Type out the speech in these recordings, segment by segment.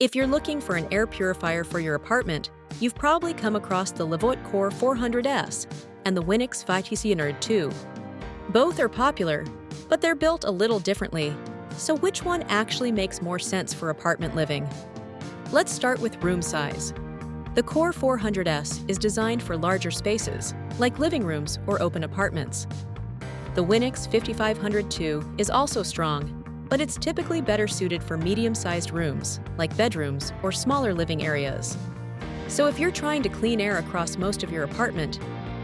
If you're looking for an air purifier for your apartment, you've probably come across the Levoit Core 400S and the Winix 500 Both are popular, but they're built a little differently. So which one actually makes more sense for apartment living? Let's start with room size. The Core 400S is designed for larger spaces, like living rooms or open apartments. The Winix 5500 is also strong, but it's typically better suited for medium-sized rooms, like bedrooms or smaller living areas. So if you're trying to clean air across most of your apartment,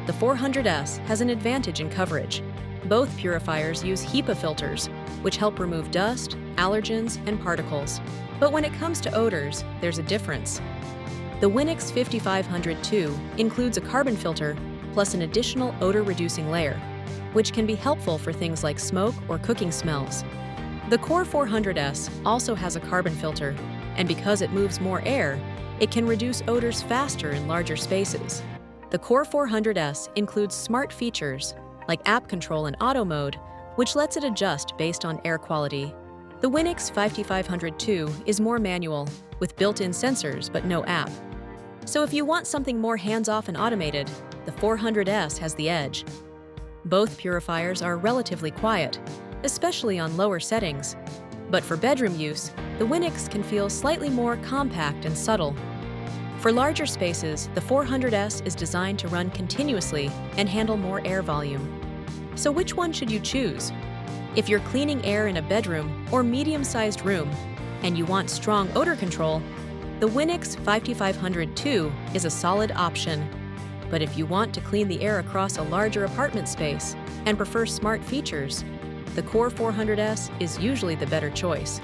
the 400S has an advantage in coverage. Both purifiers use HEPA filters, which help remove dust, allergens, and particles. But when it comes to odors, there's a difference. The Winix 5500 includes a carbon filter plus an additional odor-reducing layer, which can be helpful for things like smoke or cooking smells. The Core 400S also has a carbon filter, and because it moves more air, it can reduce odors faster in larger spaces. The Core 400S includes smart features like app control and auto mode, which lets it adjust based on air quality. The Winix 5500 is more manual, with built-in sensors but no app. So if you want something more hands-off and automated, the 400S has the edge. Both purifiers are relatively quiet, especially on lower settings. But for bedroom use, the Winix can feel slightly more compact and subtle. For larger spaces, the 400S is designed to run continuously and handle more air volume. So which one should you choose? If you're cleaning air in a bedroom or medium-sized room, and you want strong odor control, the Winix 5500 is a solid option. But if you want to clean the air across a larger apartment space and prefer smart features, the Core 400S is usually the better choice.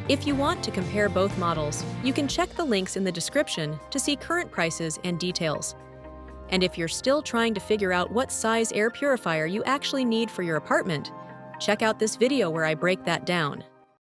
If you want to compare both models, you can check the links in the description to see current prices and details. And if you're still trying to figure out what size air purifier you actually need for your apartment, check out this video where I break that down.